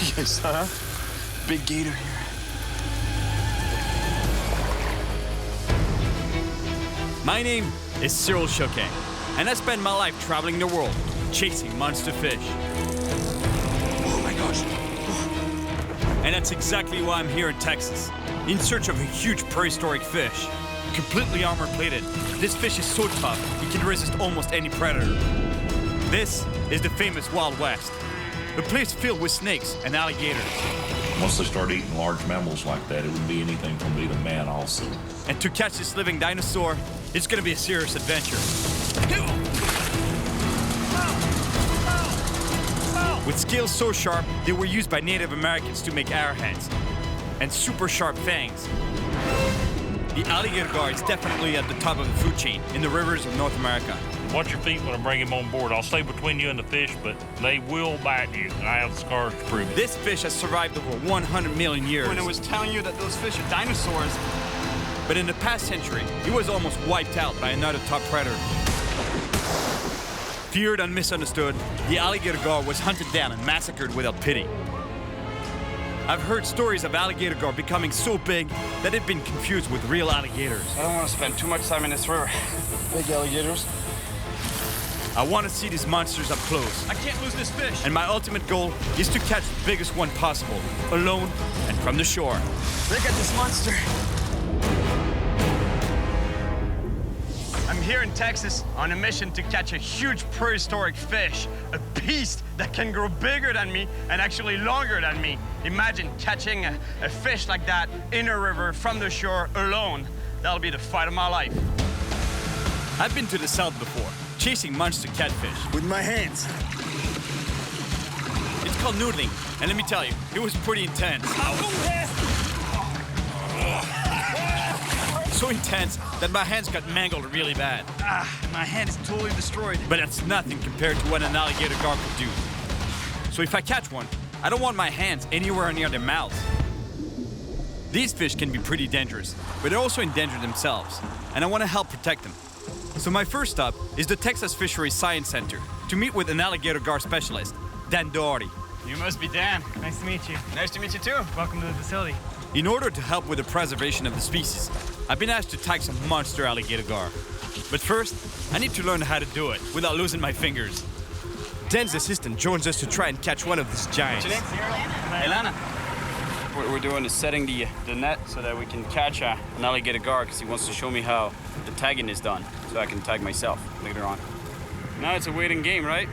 Yes, huh? Big gator here. My name is Cyril, and I spend my life traveling the world, chasing monster fish. Oh my gosh. And that's exactly why I'm here in Texas, in search of a huge prehistoric fish. Completely armor-plated, this fish is so tough, it can resist almost any predator. This is the famous Wild West, a place filled with snakes and alligators. Once they start eating large mammals like that, it would be anything from being a man also. And to catch this living dinosaur, it's gonna be a serious adventure. With scales so sharp, they were used by Native Americans to make arrowheads, and super sharp fangs. The alligator gar is definitely at the top of the food chain in the rivers of North America. Watch your feet when I bring him on board. I'll stay between you and the fish, but they will bite you, and I have the scars to prove it. This fish has survived over 100 million years. When I was telling you that those fish are dinosaurs. But in the past century, it was almost wiped out by another top predator. Feared and misunderstood, the alligator gar was hunted down and massacred without pity. I've heard stories of alligator gar becoming so big that they've been confused with real alligators. I don't want to spend too much time in this river. Big alligators. I want to see these monsters up close. I can't lose this fish. And my ultimate goal is to catch the biggest one possible, alone and from the shore. Look at this monster. I'm here in Texas on a mission to catch a huge prehistoric fish, a beast that can grow bigger than me and actually longer than me. Imagine catching a fish like that in a river from the shore alone. That'll be the fight of my life. I've been to the south before, chasing monster catfish. With my hands. It's called noodling, and let me tell you, it was pretty intense. So intense that my hands got mangled really bad. My hand is totally destroyed. But that's nothing compared to what an alligator gar could do. So if I catch one, I don't want my hands anywhere near their mouths. These fish can be pretty dangerous, but they're also endangered themselves, and I want to help protect them. So my first stop is the Texas Fisheries Science Center to meet with an alligator gar specialist, Dan Doherty. You must be Dan. Nice to meet you. Nice to meet you too. Welcome to the facility. In order to help with the preservation of the species, I've been asked to tag some monster alligator gar. But first, I need to learn how to do it without losing my fingers. Dan's assistant joins us to try and catch one of these giants. What's your name? Elena. What we're doing is setting the net so that we can catch an alligator gar because he wants to show me how the tagging is done so I can tag myself later on. Now it's a waiting game, right?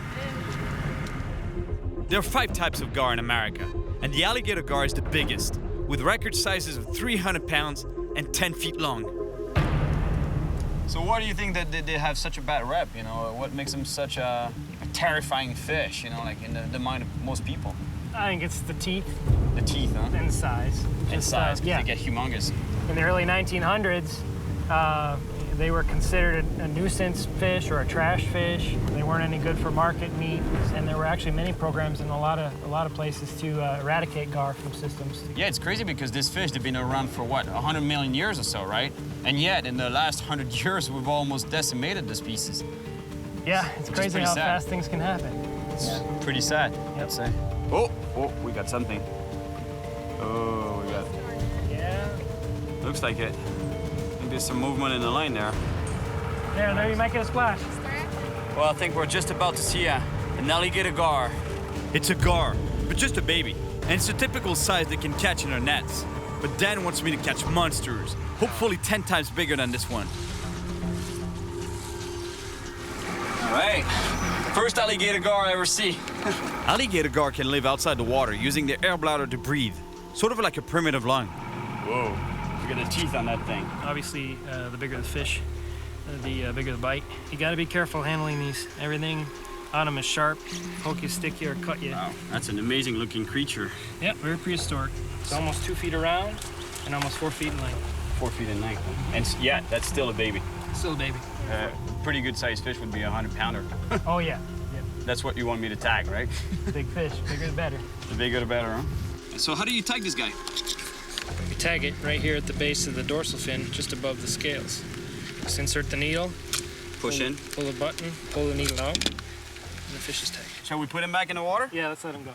There are 5 types of gar in America, and the alligator gar is the biggest, with record sizes of 300 pounds and 10 feet long. So why do you think that they have such a bad rep, you know? What makes them such a terrifying fish, you know, like in the mind of most people? I think it's the teeth. The teeth, huh? And size. And size, because yeah. they get humongous. In the early 1900s, they were considered a nuisance fish or a trash fish. They weren't any good for market meat, and there were actually many programs in a lot of places to eradicate gar from systems. Yeah, it's crazy because this fish, they've been around for what, 100 million years or so, right? And yet, in the last 100 years, we've almost decimated the species. Yeah, it's crazy how fast things can happen. It's pretty sad, I'd say. Oh, we got something. Oh, we got. Yeah. Looks like it. I think there's some movement in the line there. There, you might get a splash. Well, I think we're just about to see an alligator gar. It's a gar, but just a baby, and it's a typical size they can catch in our nets. But Dan wants me to catch monsters, hopefully 10 times bigger than this one. All right, first alligator gar I ever see. Alligator gar can live outside the water using their air bladder to breathe, sort of like a primitive lung. Whoa, look at the teeth on that thing. Obviously, the bigger the fish, the bigger the bite. You got to be careful handling these. Everything on them is sharp, poke you, stick you, or cut you. Wow, that's an amazing looking creature. Yep, very prehistoric. It's almost 2 feet around and almost 4 feet in length. 4 feet in length. And yeah, that's still a baby. Still a baby. Pretty good sized fish would be a 100-pounder. Oh, yeah. Yep. That's what you want me to tag, right? Big fish, bigger the better. The bigger the better, huh? So how do you tag this guy? We tag it right here at the base of the dorsal fin, just above the scales. Just insert the needle. Push in. Pull the button, pull the needle out, and the fish is tagged. Shall we put him back in the water? Yeah, let's let him go.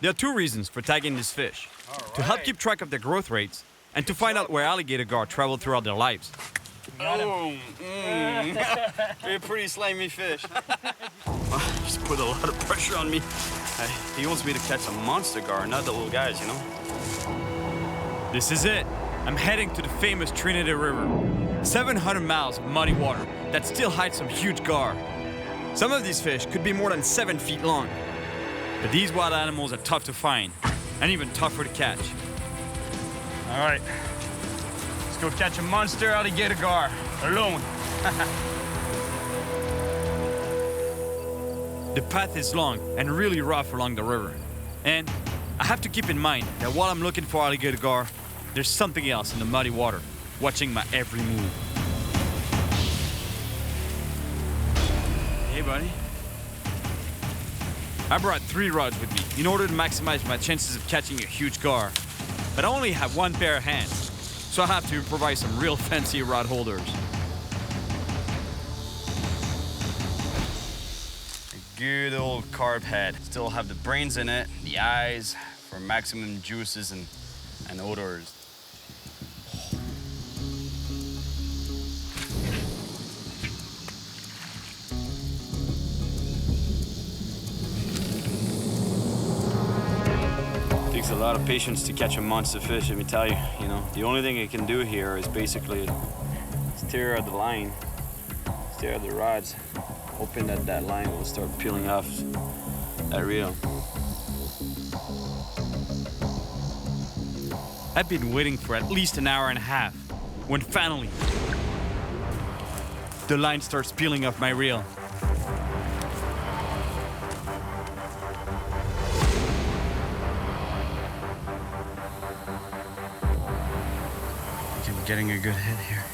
There are two reasons for tagging this fish. To help keep track of their growth rates and to find out where alligator gar travel throughout their lives. Oh, you're a pretty slimy fish. He's put a lot of pressure on me. He wants me to catch a monster gar, not the little guys, you know? This is it. I'm heading to the famous Trinity River. 700 miles of muddy water that still hides some huge gar. Some of these fish could be more than 7 feet long. But these wild animals are tough to find, and even tougher to catch. All right, let's go catch a monster alligator gar, alone. The path is long and really rough along the river. And I have to keep in mind that while I'm looking for alligator gar, there's something else in the muddy water, watching my every move. Hey, buddy. I brought 3 rods with me in order to maximize my chances of catching a huge gar. But I only have 1 pair of hands, so I have to improvise some real fancy rod holders. A good old carp head. Still have the brains in it, the eyes for maximum juices and odors. Takes a lot of patience to catch a monster fish, let me tell you. You know, the only thing I can do here is basically stare at the line, stare at the rods, hoping that that line will start peeling off that reel. I've been waiting for at least an hour and a half, when finally, the line starts peeling off my reel. I'm getting a good hit here.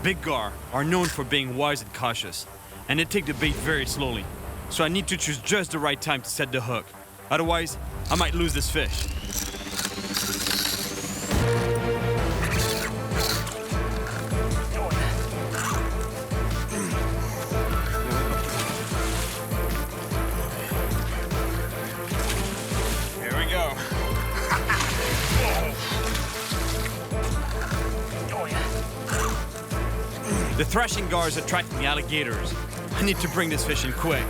Big gar are known for being wise and cautious, and they take the bait very slowly. So I need to choose just the right time to set the hook. Otherwise, I might lose this fish. Here we go. The thrashing gar is attracting the alligators. I need to bring this fish in quick.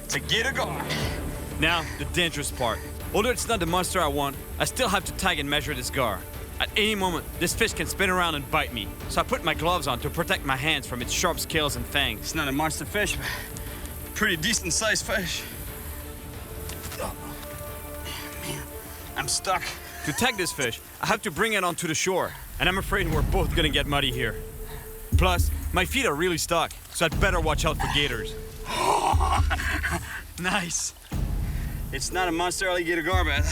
It's a gator gar. Now, the dangerous part. Although it's not the monster I want, I still have to tag and measure this gar. At any moment, this fish can spin around and bite me, so I put my gloves on to protect my hands from its sharp scales and fangs. It's not a monster fish, but pretty decent sized fish. Oh, man, I'm stuck. To tag this fish, I have to bring it onto the shore, and I'm afraid we're both gonna get muddy here. Plus, my feet are really stuck, so I'd better watch out for gators. Nice. It's not a monster alligator gar, but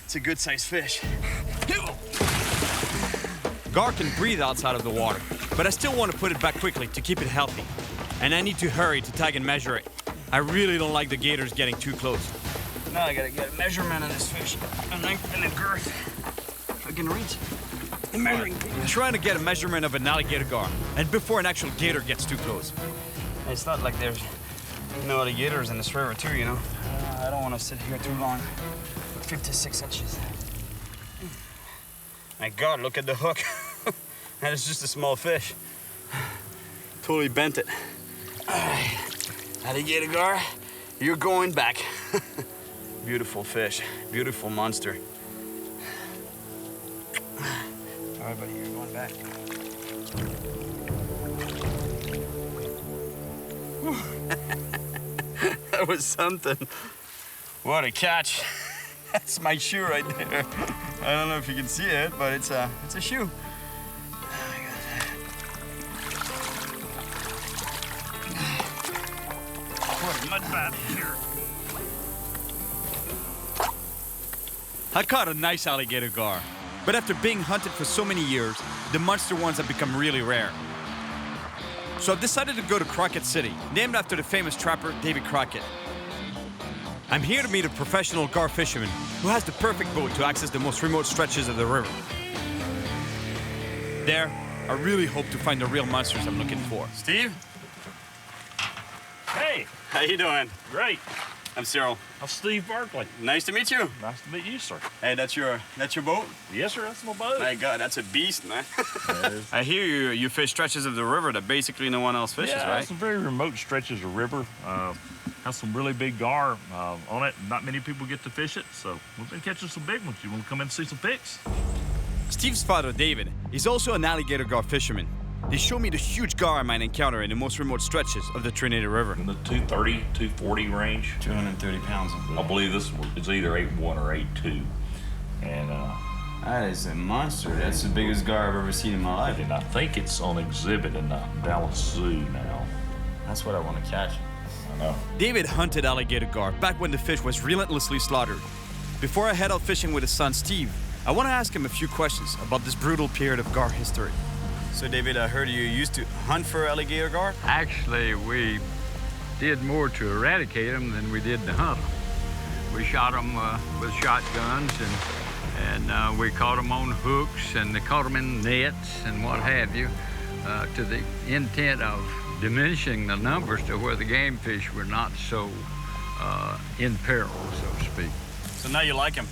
it's a good sized fish. Gar can breathe outside of the water, but I still want to put it back quickly to keep it healthy. And I need to hurry to tag and measure it. I really don't like the gators getting too close. Now I gotta get a measurement on this fish. A length and a girth. If I can reach the measuring tape. I'm trying to get a measurement of an alligator gar, and before an actual gator gets too close. It's not like there's no alligators in this river too, you know. I don't want to sit here too long. 56 inches. My God, look at the hook. That is just a small fish. Totally bent it. All right, alligator gar, you're going back. Beautiful fish, beautiful monster. All right, buddy, you're going back. That was something. What a catch. That's my shoe right there. I don't know if you can see it, but it's a shoe. What a mud bath here. I caught a nice alligator gar, but after being hunted for so many years, the monster ones have become really rare. So I've decided to go to Crockett City, named after the famous trapper David Crockett. I'm here to meet a professional gar fisherman who has the perfect boat to access the most remote stretches of the river. There, I really hope to find the real monsters I'm looking for. Steve? Hey, How you doing? great. I'm Cyril. I'm Steve Berkeley. Nice to meet you. Nice to meet you, sir. Hey, that's your boat? Yes, sir, that's my boat. My God, that's a beast, man. That is- I hear you fish stretches of the river that basically no one else fishes, yeah, right? some very remote stretches of river. Has some really big gar on it. Not many people get to fish it, so we've been catching some big ones. You want to come in and see some pics? Steve's father, David, is also an alligator gar fisherman. They show me the huge gar I might encounter in the most remote stretches of the Trinity River. In the 230, 240 range. 230 pounds. I believe this is either 8.1 or 8.2. And That is a monster. That's the biggest gar I've ever seen in my life. I think it's on exhibit in the Dallas Zoo now. That's what I want to catch. I know. David hunted alligator gar back when the fish was relentlessly slaughtered. Before I head out fishing with his son Steve, I want to ask him a few questions about this brutal period of gar history. So, David, I heard you used to hunt for alligator gar? Actually, we did more to eradicate them than we did to hunt them. We shot them with shotguns, and we caught them on hooks, and they caught them in nets and what have you, to the intent of diminishing the numbers to where the game fish were not so in peril, so to speak. So now you like him?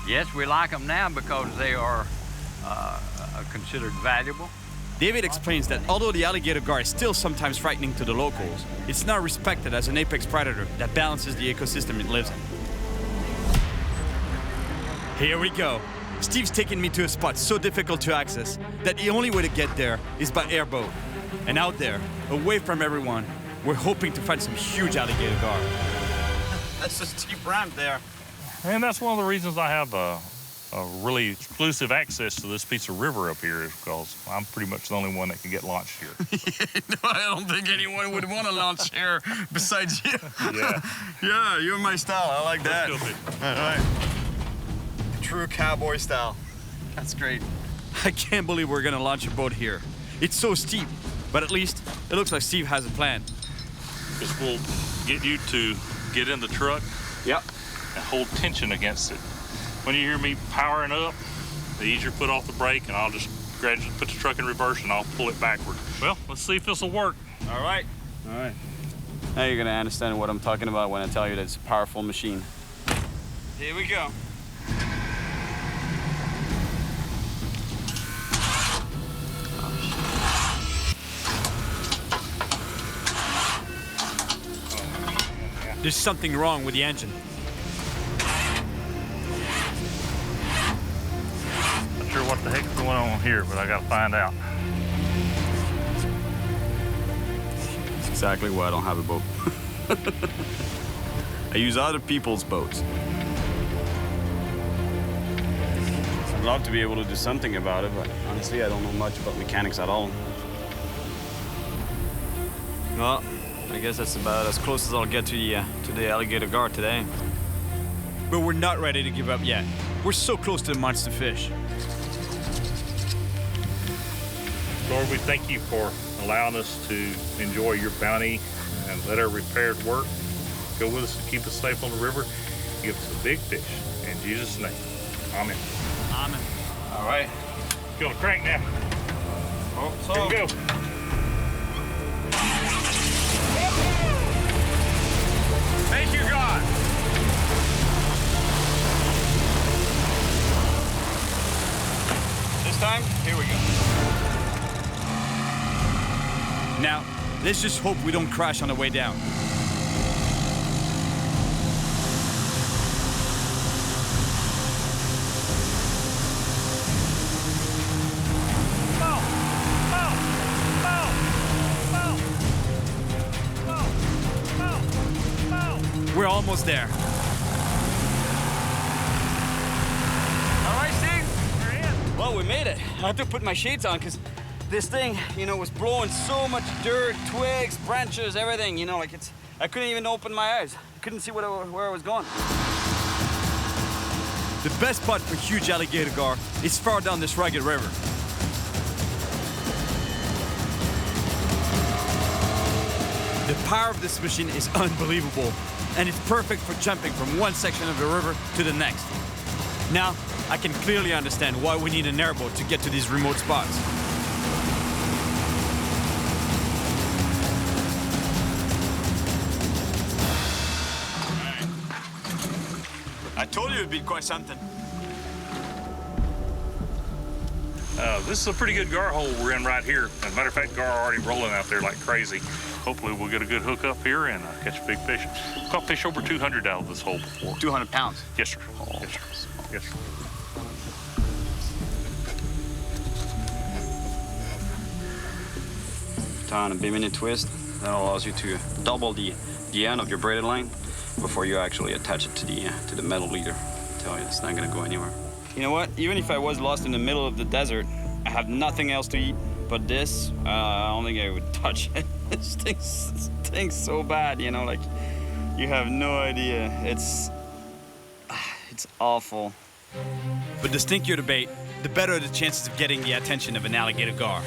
Yes, we like them now because they are considered valuable. David explains that although the alligator gar is still sometimes frightening to the locals, it's now respected as an apex predator that balances the ecosystem it lives in. Here we go. Steve's taking me to a spot so difficult to access that the only way to get there is by airboat. And out there, away from everyone, we're hoping to find some huge alligator gar. That's a steep ramp there. And that's one of the reasons I have a really exclusive access to this piece of river up here, is because I'm pretty much the only one that can get launched here. No, I don't think anyone would want to launch here besides you. Yeah. Yeah, you're my style. I like that. Let's go, All right. True cowboy style. That's great. I can't believe we're gonna launch a boat here. It's so steep, but at least it looks like Steve has a plan. Because we'll get you to get in the truck Yep. and hold tension against it. When you hear me powering up, the easier foot off the brake, and I'll just gradually put the truck in reverse and I'll pull it backward. Well, let's see if this will work. All right. All right. Now you're gonna understand what I'm talking about when I tell you that it's a powerful machine. Here we go. There's something wrong with the engine. Not sure what the heck's going on here, but I gotta find out. That's exactly why I don't have a boat. I use other people's boats. I'd love to be able to do something about it, but honestly, I don't know much about mechanics at all. Well, I guess that's about as close as I'll get to the alligator gar today. But we're not ready to give up yet. We're so close to the monster fish. Lord, we thank you for allowing us to enjoy your bounty and let our repaired work go with us and keep us safe on the river. Give us a big fish. In Jesus' name, amen. Amen. All right. Feel the crank now. Oh, Here we go. Thank you, God. This time, here we go. Now, let's just hope we don't crash on the way down. We're almost there. All right, Steve. We're in. Well, we made it. I had to put my shades on because this thing, was blowing so much dirt, twigs, branches, everything. I couldn't even open my eyes. I couldn't see where I was going. The best spot for huge alligator gar is far down this rugged river. The power of this machine is unbelievable. and it's perfect for jumping from one section of the river to the next. Now, I can clearly understand why we need an airboat to get to these remote spots. I told you it'd be quite something. This is a pretty good gar hole we're in right here. As a matter of fact, gar are already rolling out there like crazy. Hopefully we'll get a good hook up here and catch a big fish. Caught fish over 200 out of this hole before. 200 pounds? Yes, sir. Yes, sir. Yes, sir. On a bimini twist, that allows you to double the end of your braided line before you actually attach it to the metal leader. I tell you, it's not gonna go anywhere. You know what? Even if I was lost in the middle of the desert, I have nothing else to eat but this. I don't think I would touch it. It stinks so bad, you know, like you have no idea. It's awful. But the stinkier the bait, the better the chances of getting the attention of an alligator gar.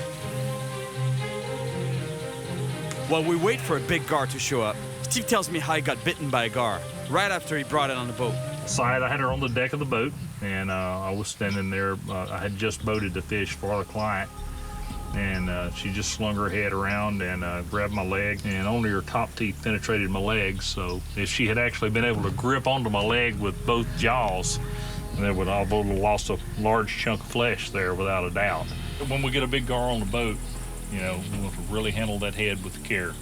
While we wait for a big gar to show up, Steve tells me how he got bitten by a gar right after he brought it on the boat. Side, I had her on the deck of the boat, and I was standing there. I had just boated the fish for the client, and she just slung her head around and grabbed my leg, and only her top teeth penetrated my leg. So if she had actually been able to grip onto my leg with both jaws, then would have lost a large chunk of flesh there without a doubt. When we get a big gar on the boat, you know, we want to really handle that head with care.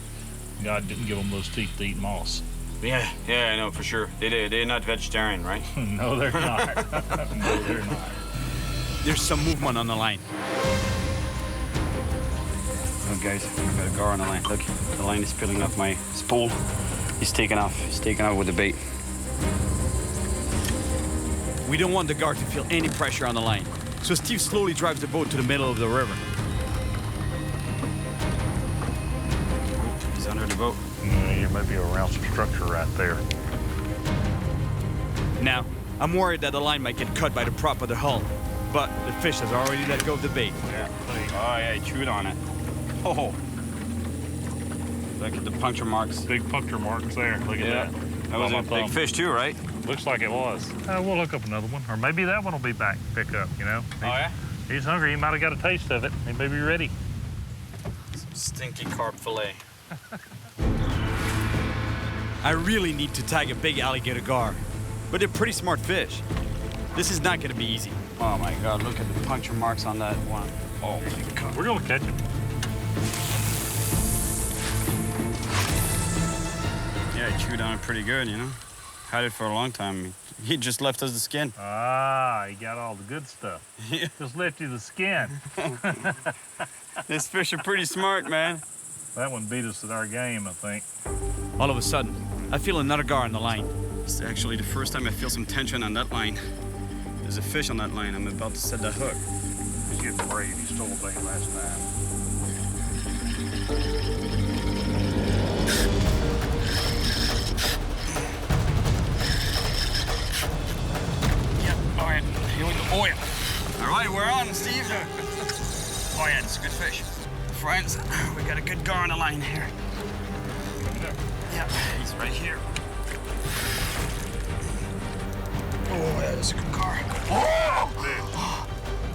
God didn't give them those teeth to eat moss. Yeah, I know for sure. They're not vegetarian, right? No, they're not. No, they're not. There's some movement on the line. Look, guys, I've got a gar on the line. Look, the line is peeling off my spool. He's taking off. He's taking off with the bait. We don't want the gar to feel any pressure on the line, so Steve slowly drives the boat to the middle of the river. He's under the boat. There might be around some structure right there. Now, I'm worried that the line might get cut by the prop of the hull, but the fish has already let go of the bait. Yeah. Oh, yeah, he chewed on it. Oh. Look at the puncture marks. Big puncture marks there. Look at that. That was a big fish too, right? Looks like it was. We'll hook up another one, or maybe that one will be back to pick up, you know? He's hungry. He might have got a taste of it. He may be ready. Some stinky carp fillet. I really need to tag a big alligator gar, but they're pretty smart fish. This is not going to be easy. Oh my God, look at the puncture marks on that one. Oh my God. We're going to catch him. Yeah, he chewed on it pretty good, you know? Had it for a long time. He just left us the skin. Ah, he got all the good stuff. Yeah. Just left you the skin. This fish are pretty smart, man. That one beat us at our game, I think. All of a sudden, I feel another gar on the line. It's actually the first time I feel some tension on that line. There's a fish on that line. I'm about to set that hook. He's getting brave. He stole a bait last time. Yeah, all right. Here we go. Oh, yeah. All right, we're on, Steve. Oh, yeah, it's a good fish. Friends, we got a good gar on the line here. Yeah, he's right here. Oh, yeah, that's a good gar. Oh!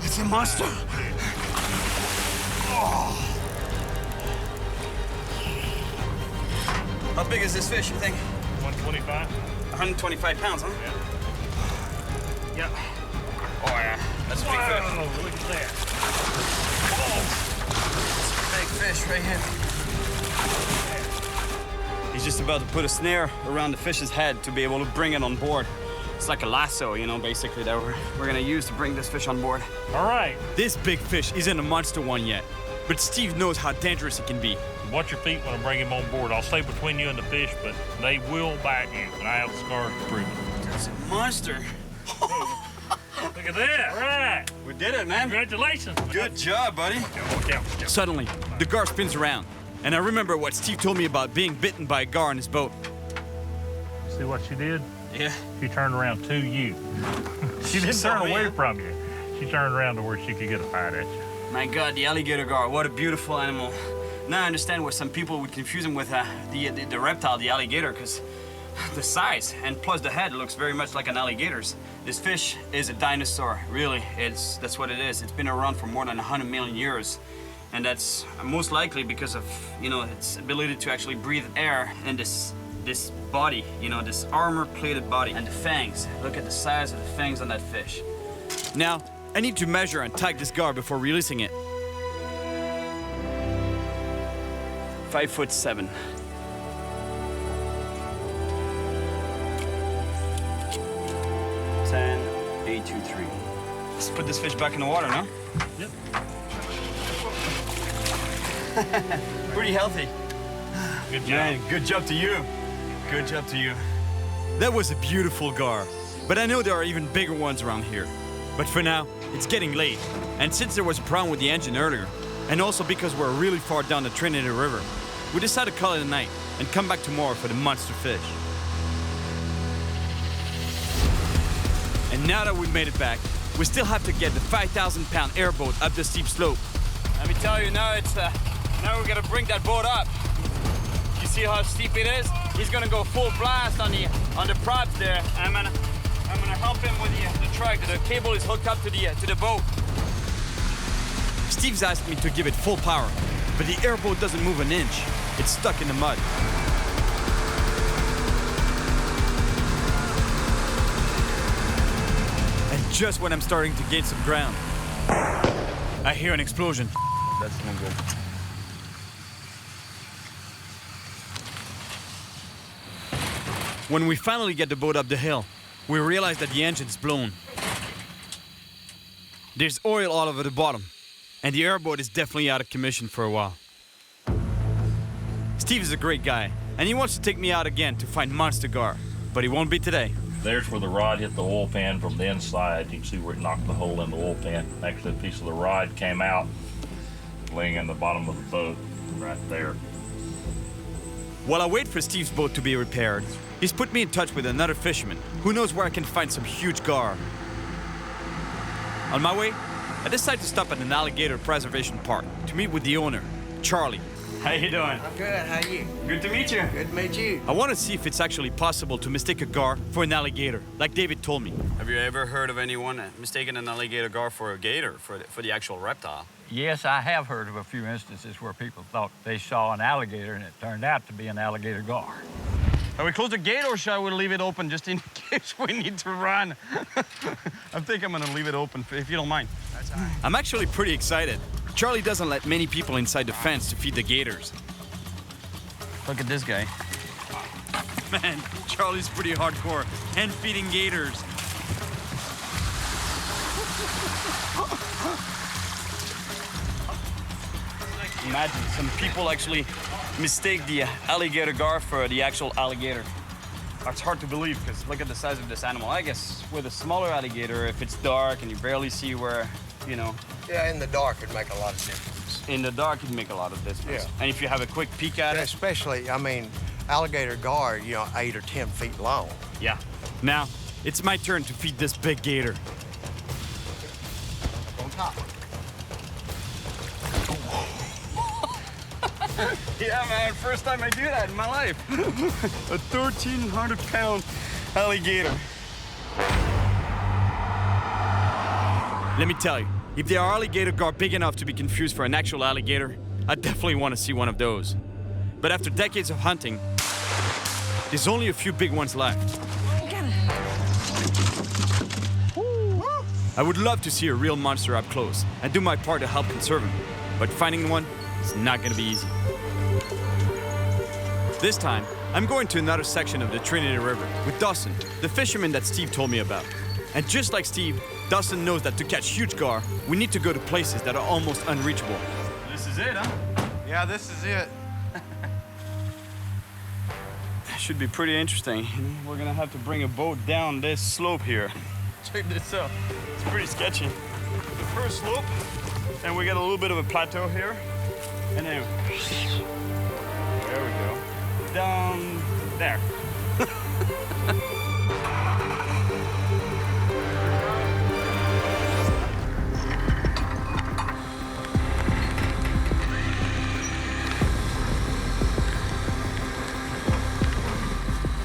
It's a monster. Oh. How big is this fish, you think? 125. 125 pounds, huh? Yeah. Yeah. Oh, yeah. That's a big fish. Oh, look at that. Big fish right here. He's just about to put a snare around the fish's head to be able to bring it on board. It's like a lasso, you know, basically, that we're gonna use to bring this fish on board. All right. This big fish isn't a monster one yet, but Steve knows how dangerous it can be. Watch your feet when I bring him on board. I'll stay between you and the fish, but they will bite you, and I have the scars to prove it. That's a monster. Look at that. All right. We did it, man. Congratulations. Good job, buddy. Watch out. Suddenly, the gar spins around, and I remember what Steve told me about being bitten by a gar on his boat. See what she did? Yeah. She turned around to you. She didn't turn away from you. She turned around to where she could get a bite at you. My God, the alligator gar, what a beautiful animal. Now I understand why some people would confuse him with the reptile, the alligator, because the size, and plus the head looks very much like an alligator's. This fish is a dinosaur, really. That's what it is. It's been around for more than 100 million years. And that's most likely because of, its ability to actually breathe air in this body, this armor-plated body. And the fangs, look at the size of the fangs on that fish. Now, I need to measure and tag this gar before releasing it. 5'7". 10.823. Let's put this fish back in the water, no? Yep. Pretty healthy. Good job. Man, good job to you. Good job to you. That was a beautiful gar, but I know there are even bigger ones around here. But for now, it's getting late, and since there was a problem with the engine earlier, and also because we're really far down the Trinity River, we decided to call it a night and come back tomorrow for the monster fish. And now that we've made it back, we still have to get the 5,000-pound airboat up the steep slope. Let me tell you, now we gotta bring that boat up. You see how steep it is? He's gonna go full blast on the props there. I'm gonna help him with the truck. The cable is hooked up to the boat. Steve's asked me to give it full power, but the airboat doesn't move an inch. It's stuck in the mud. And just when I'm starting to gain some ground, I hear an explosion. That's no good. When we finally get the boat up the hill, we realize that the engine's blown. There's oil all over the bottom, and the airboat is definitely out of commission for a while. Steve is a great guy, and he wants to take me out again to find monster gar, but he won't be today. There's where the rod hit the oil pan from the inside. You can see where it knocked the hole in the oil pan. Actually, a piece of the rod came out, laying in the bottom of the boat, right there. While I wait for Steve's boat to be repaired, he's put me in touch with another fisherman who knows where I can find some huge gar. On my way, I decide to stop at an alligator preservation park to meet with the owner, Charlie. How you doing? I'm good. How you? Good to meet you. Good to meet you. I want to see if it's actually possible to mistake a gar for an alligator, like David told me. Have you ever heard of anyone mistaking an alligator gar for a gator, for the actual reptile? Yes, I have heard of a few instances where people thought they saw an alligator and it turned out to be an alligator gar. Are we close the gate, or shall we leave it open just in case we need to run? I think I'm gonna leave it open if you don't mind. That's all right. I'm actually pretty excited. Charlie doesn't let many people inside the fence to feed the gators. Look at this guy. Man, Charlie's pretty hardcore, and feeding gators. Imagine some people actually mistake the alligator gar for the actual alligator. It's hard to believe because look at the size of this animal. I guess with a smaller alligator, if it's dark and you barely see where, Yeah, in the dark it'd make a lot of difference. in the dark, it'd make a lot of difference. Yeah. And if you have a quick peek at it, Especially, alligator gar, 8 or 10 feet long. yeah. Now, it's my turn to feed this big gator. On top. Yeah, man, first time I do that in my life. A 1,300-pound alligator. Let me tell you, if there are alligator gar big enough to be confused for an actual alligator, I definitely want to see one of those. But after decades of hunting, there's only a few big ones left. I would love to see a real monster up close and do my part to help conserve him, but finding one is not going to be easy. This time, I'm going to another section of the Trinity River with Dawson, the fisherman that Steve told me about. And just like Steve, Dawson knows that to catch huge gar, we need to go to places that are almost unreachable. This is it, huh? Yeah, this is it. Should be pretty interesting. We're gonna have to bring a boat down this slope here. Check this out. It's pretty sketchy. The first slope, and we got a little bit of a plateau here. And then, there we go. Down there.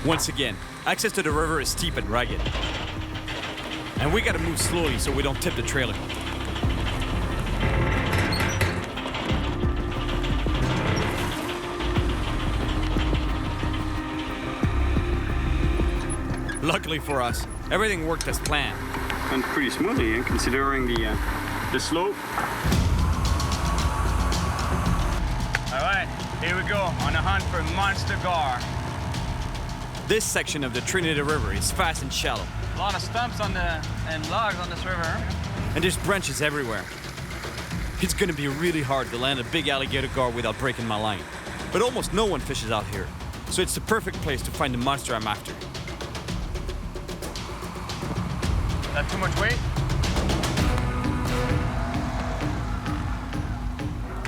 Once again, access to the river is steep and rugged. And we gotta move slowly so we don't tip the trailer. Luckily for us, everything worked as planned. Went pretty smoothly, considering the slope. All right, here we go on a hunt for monster gar. This section of the Trinity River is fast and shallow, A lot of stumps and logs on this river. and there's branches everywhere. It's gonna be really hard to land a big alligator gar without breaking my line. But almost no one fishes out here, so it's the perfect place to find the monster I'm after. That too much weight?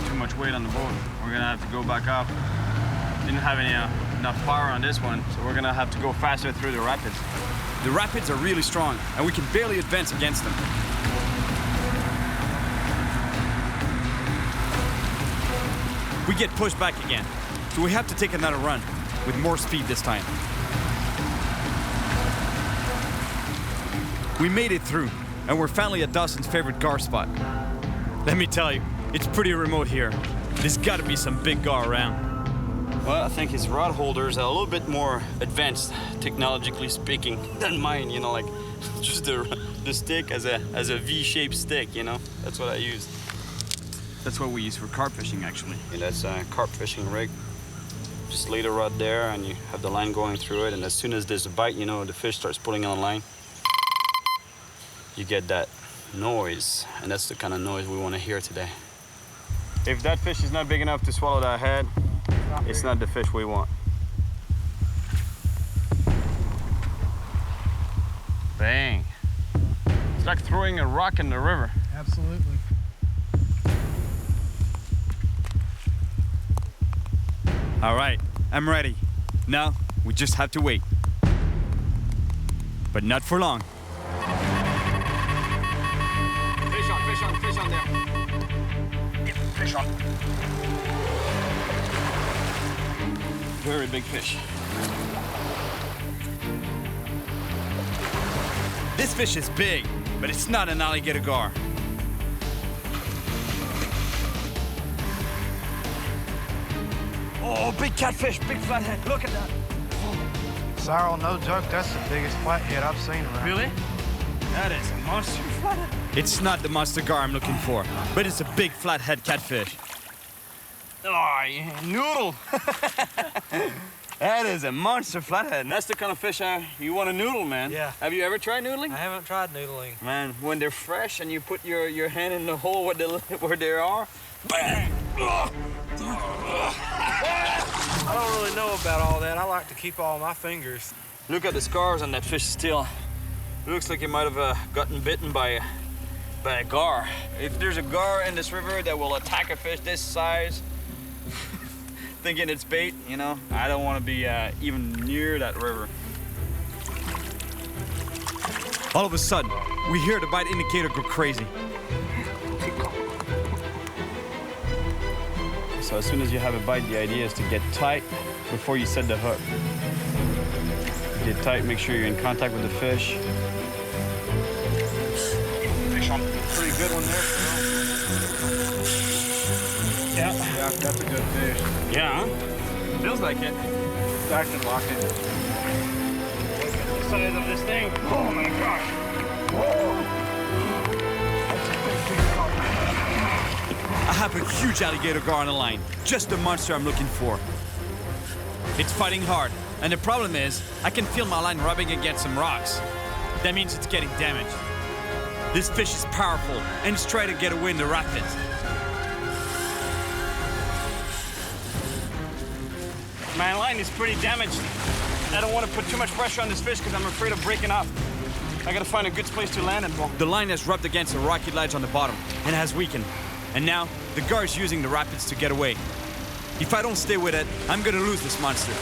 Too much weight on the boat. We're gonna have to go back up. Didn't have enough power on this one, so we're gonna have to go faster through the rapids. The rapids are really strong, and we can barely advance against them. We get pushed back again, so we have to take another run, with more speed this time. We made it through, and we're finally at Dawson's favorite gar spot. Let me tell you, it's pretty remote here. There's gotta be some big gar around. Well, I think his rod holders are a little bit more advanced, technologically speaking, than mine. You know, like just the stick as a V-shaped stick. You know, that's what I use. That's what we use for carp fishing, actually. And that's a carp fishing rig. Just lay the rod there, and you have the line going through it. And as soon as there's a bite, you know, the fish starts pulling on the line. You get that noise, and that's the kind of noise we want to hear today. If that fish is not big enough to swallow that head, it's not the fish we want. Bang. It's like throwing a rock in the river. Absolutely. All right, I'm ready. Now, we just have to wait. But not for long. Fish on there. Fish on. Very big fish. This fish is big, but it's not an alligator gar. Oh, big catfish, big flathead. Look at that. Cyril, no joke, that's the biggest flathead I've seen around. Really? That is a monster flathead. It's not the monster gar I'm looking for, but it's a big flathead catfish. Oh, yeah, noodle. That is a monster flathead. And that's the kind of fish you want to noodle, man. Yeah. Have you ever tried noodling? I haven't tried noodling. Man, when they're fresh and you put your hand in the hole where they are, bang! I don't really know about all that. I like to keep all my fingers. Look at the scars on that fish still. It looks like he might have gotten bitten by a gar. If there's a gar in this river that will attack a fish this size, thinking it's bait, you know, I don't want to be even near that river. All of a sudden, we hear the bite indicator go crazy. So as soon as you have a bite, the idea is to get tight before you set the hook. Get tight, make sure you're in contact with the fish. Fish on. Pretty good one there. Yeah. Yeah, that's a good fish. Yeah, huh? Feels like it. Acting like it. Look at the size of this thing. Oh my gosh. I have a huge alligator gar on the line, just the monster I'm looking for. It's fighting hard, and the problem is, I can feel my line rubbing against some rocks. That means it's getting damaged. This fish is powerful, and it's trying to get away in the rapids. My line is pretty damaged. I don't want to put too much pressure on this fish because I'm afraid of breaking off. I gotta find a good place to land it. The line has rubbed against a rocky ledge on the bottom, and has weakened. And now, the gar is using the rapids to get away. If I don't stay with it, I'm gonna lose this monster.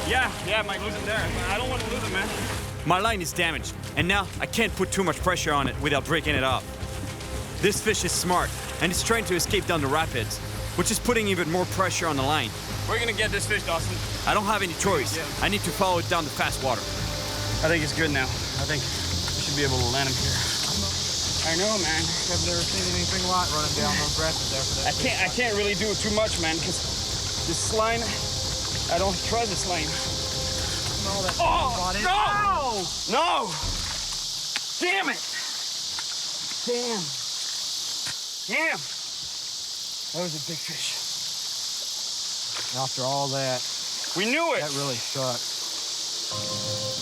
Yeah, I might lose it there. I don't want to lose it, man. My line is damaged, and now I can't put too much pressure on it without breaking it off. This fish is smart, and it's trying to escape down the rapids, which is putting even more pressure on the line. We're gonna get this fish, Dawson. I don't have any choice. I need to follow it down the fast water. I think it's good now. I think we should be able to land him here. I know, man. I've never seen anything like running down those rapids after that. I can't really do too much, man, because this line, I don't trust this line. All that Oh, no! No! Damn it! Damn. Damn. That was a big fish. After all that, We knew it. that really sucks.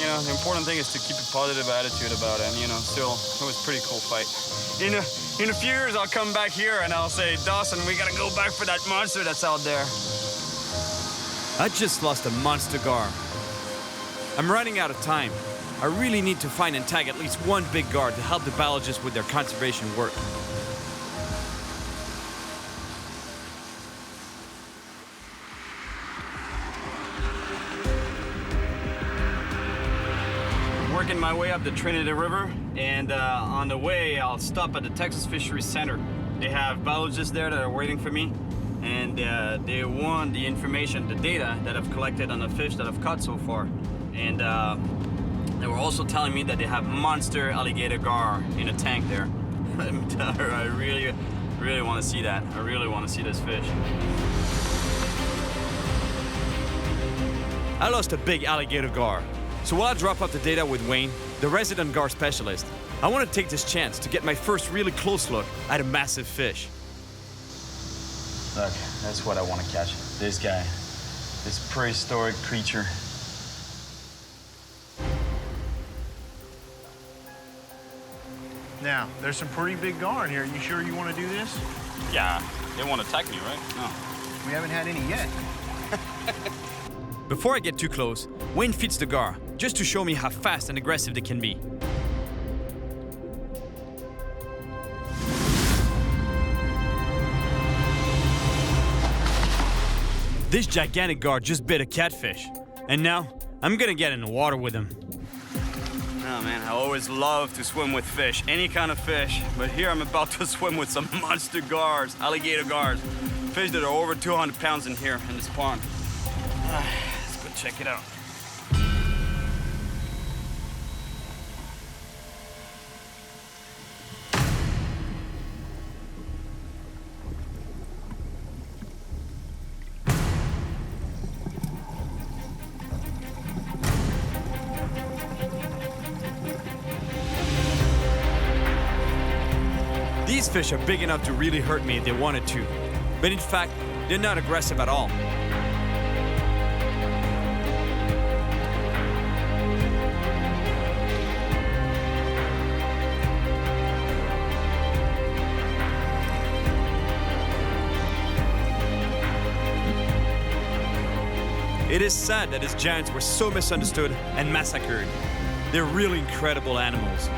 You know, the important thing is to keep a positive attitude about it. And, you know, still, it was a pretty cool fight. In a few years, I'll come back here and I'll say, Dawson, we gotta go back for that monster that's out there. I just lost a monster gar. I'm running out of time. I really need to find and tag at least one big gar to help the biologists with their conservation work. Working my way up the Trinity River, and on the way, I'll stop at the Texas Fishery Center. They have biologists there that are waiting for me, and they want the information, the data that I've collected on the fish that I've caught so far. And they were also telling me that they have monster alligator gar in a tank there. I really, really want to see that. I really want to see this fish. I lost a big alligator gar. So while I drop off the data with Wayne, the resident gar specialist, I want to take this chance to get my first really close look at a massive fish. Look, that's what I want to catch. This guy. This prehistoric creature. Now, there's some pretty big gar in here. You sure you want to do this? Yeah, they want to attack me, right? No. We haven't had any yet. Before I get too close, Wayne feeds the gar, just to show me how fast and aggressive they can be. This gigantic gar just bit a catfish, and now I'm gonna get in the water with him. Oh man, I always love to swim with fish, any kind of fish. But here I'm about to swim with some monster gars, alligator gars. Fish that are over 200 pounds in here in this pond. Let's go check it out. These fish are big enough to really hurt me if they wanted to, but in fact, they're not aggressive at all. It is sad that these giants were so misunderstood and massacred. They're really incredible animals.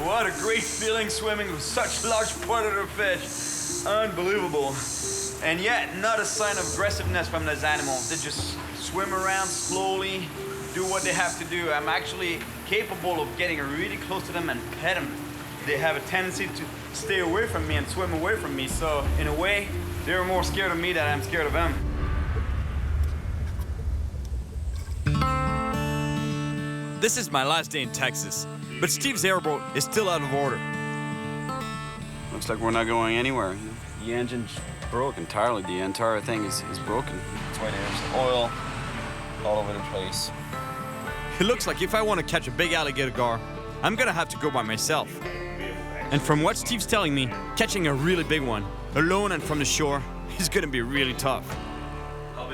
What a great feeling swimming with such large predator fish. Unbelievable. And yet, not a sign of aggressiveness from these animals. They just swim around slowly, do what they have to do. I'm actually capable of getting really close to them and pet them. They have a tendency to stay away from me and swim away from me. So, in a way, they're more scared of me than I'm scared of them. This is my last day in Texas, but Steve's airboat is still out of order. Looks like we're not going anywhere. The engine's broke entirely. The entire thing is broken. That's why there's oil all over the place. It looks like if I want to catch a big alligator gar, I'm gonna have to go by myself. And from what Steve's telling me, catching a really big one, alone and from the shore, is gonna be really tough.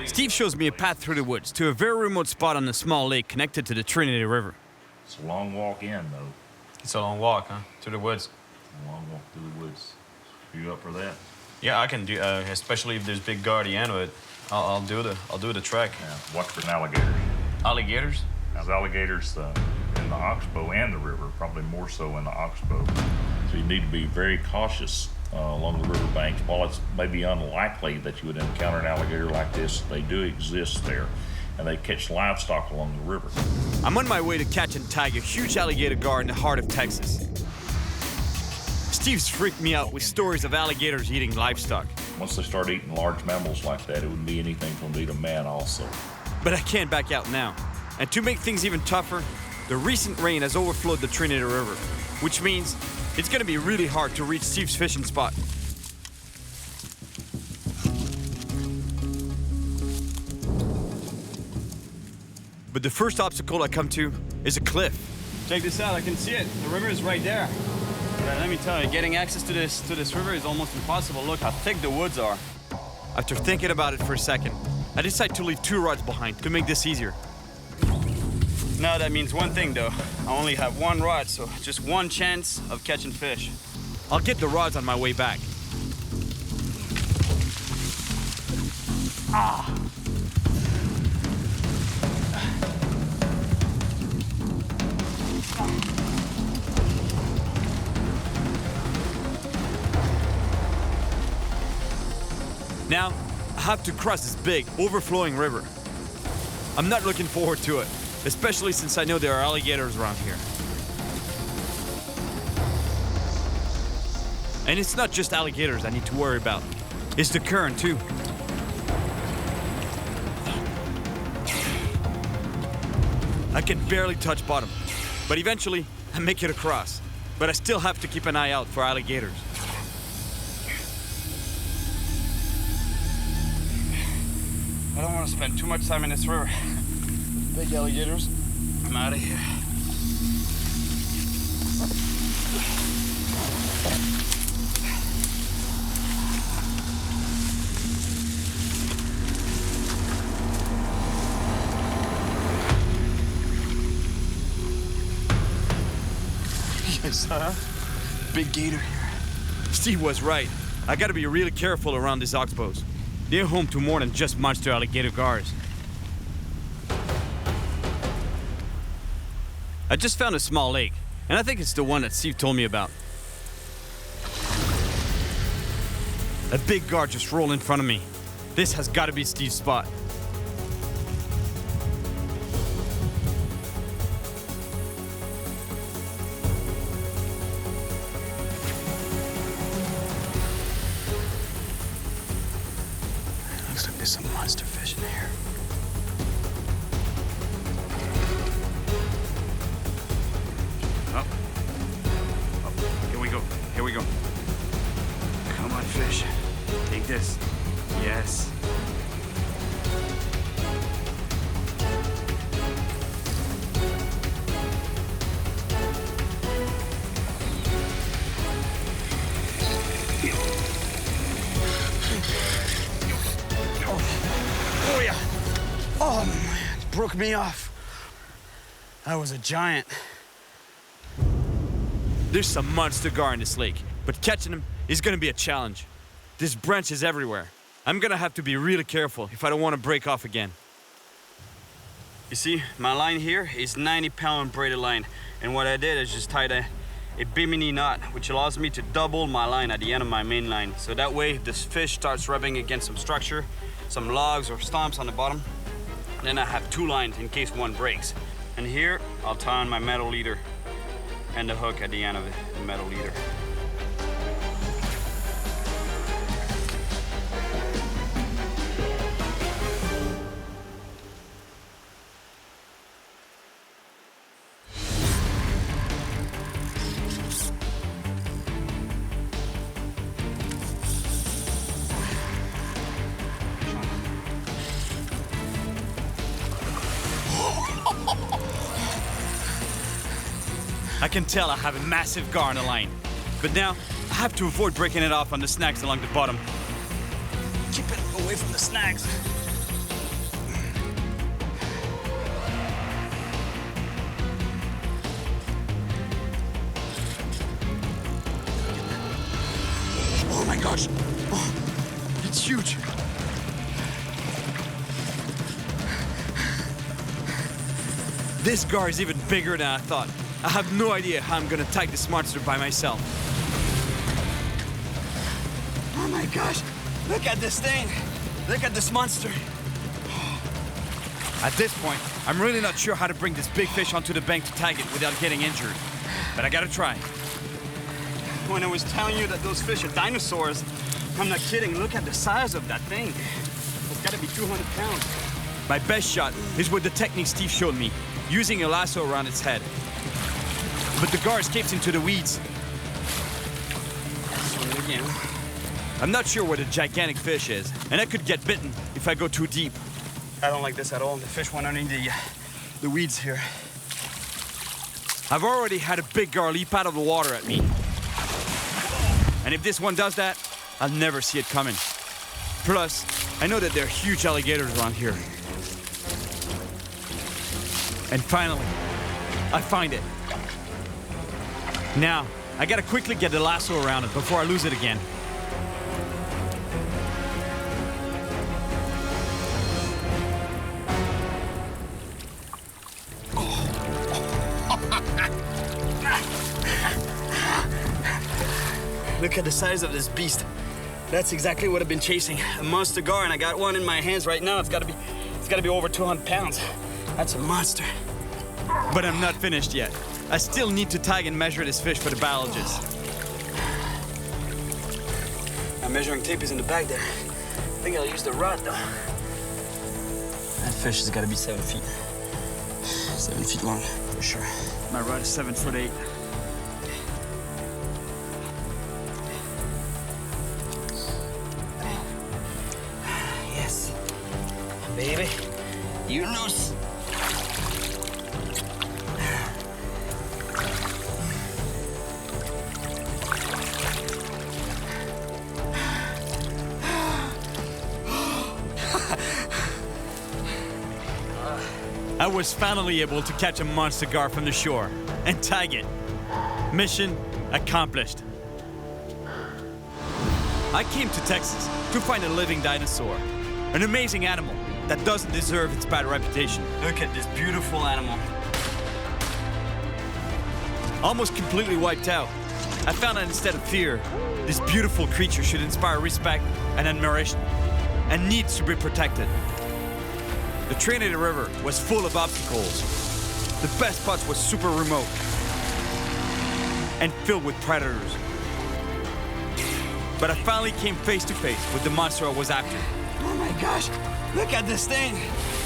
Steve shows me a path through the woods to a very remote spot on a small lake connected to the Trinity River. It's a long walk in, though. It's a long walk, huh? To the woods. A long walk through the woods. You up for that? Yeah, I can do. Especially if there's big gar at the end of it, I'll do the trek. Yeah. Watch for alligators. Alligators? There's alligators in the oxbow and the river, probably more so in the oxbow. So you need to be very cautious along the river banks. While it's maybe unlikely that you would encounter an alligator like this, they do exist there. and they catch livestock along the river. I'm on my way to catch and tag a huge alligator gar in the heart of Texas. Steve's freaked me out with stories of alligators eating livestock. Once they start eating large mammals like that, it wouldn't be anything for them to eat a man also. But I can't back out now. And to make things even tougher, the recent rain has overflowed the Trinity River, which means it's gonna be really hard to reach Steve's fishing spot. But the first obstacle I come to is a cliff. Check this out, I can see it. The river is right there. But let me tell you, getting access to this river is almost impossible. Look how thick the woods are. After thinking about it for a second, I decide to leave 2 rods behind to make this easier. Now that means one thing though. I only have 1 rod, so just 1 chance of catching fish. I'll get the rods on my way back. Now, I have to cross this big, overflowing river. I'm not looking forward to it, especially since I know there are alligators around here. And it's not just alligators I need to worry about. It's the current, too. I can barely touch bottom, but eventually I make it across. But I still have to keep an eye out for alligators. I don't want to spend too much time in this river. Big alligators. I'm out of here. Yes, big gator here. Steve was right. I gotta be really careful around these oxbows. They're home to more than just monster alligator gars. I just found a small lake, and I think it's the one that Steve told me about. A big gar just rolled in front of me. This has got to be Steve's spot. Looks like there's some monster fish in here. Here we go. Here we go. Come on, fish. Take this. Yes. Oh, yeah. Oh, man. It broke me off. That was a giant. There's some monster gar in this lake, but catching them is gonna be a challenge. There's branches everywhere. I'm gonna have to be really careful if I don't want to break off again. You see, my line here is 90-pound braided line. And what I did is just tied a bimini knot, which allows me to double my line at the end of my main line. So that way, if this fish starts rubbing against some structure, some logs or stumps on the bottom, then I have 2 lines in case one breaks. And here, I'll tie on my metal leader and the hook at the end of it, the metal leader. I can tell I have a massive gar on the line, but now I have to avoid breaking it off on the snags along the bottom. Keep it away from the snags. Oh my gosh. Oh, it's huge. This gar is even bigger than I thought. I have no idea how I'm gonna tag this monster by myself. Oh my gosh. Look at this thing. Look at this monster. At this point, I'm really not sure how to bring this big fish onto the bank to tag it without getting injured. But I gotta try. When I was telling you that those fish are dinosaurs, I'm not kidding. Look at the size of that thing. It's gotta be 200 pounds. My best shot is with the technique Steve showed me, using a lasso around its head. But the gar escapes into the weeds. Swim it again. I'm not sure where the gigantic fish is, and I could get bitten if I go too deep. I don't like this at all. The fish went underneath the weeds here. I've already had a big gar leap out of the water at me. And if this one does that, I'll never see it coming. Plus, I know that there are huge alligators around here. And finally, I find it. Now, I gotta quickly get the lasso around it before I lose it again. Look at the size of this beast. That's exactly what I've been chasing. A monster gar, and I got one in my hands right now. It's gotta be over 200 pounds. That's a monster. But I'm not finished yet. I still need to tag and measure this fish for the biologists. My measuring tape is in the bag there. I think I'll use the rod though. That fish has gotta be 7 feet. 7 feet long, for sure. My rod is 7'8". Yes. Baby, you loose. I was finally able to catch a monster gar from the shore and tag it. Mission accomplished. I came to Texas to find a living dinosaur, an amazing animal that doesn't deserve its bad reputation. Look at this beautiful animal. Almost completely wiped out, I found that instead of fear, this beautiful creature should inspire respect and admiration, and needs to be protected. The Trinity River was full of obstacles. The best spots was super remote and filled with predators. But I finally came face to face with the monster I was after. Oh my gosh, look at this thing.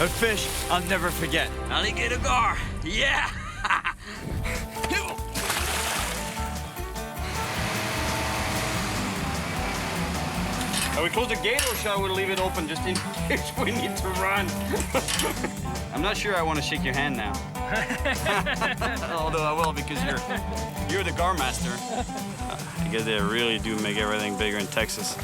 A fish I'll never forget. Alligator gar, yeah. Are we close the gate or shall we leave it open just in case we need to run? I'm not sure I want to shake your hand now. Although I will because you're the gar master. I guess they really do make everything bigger in Texas.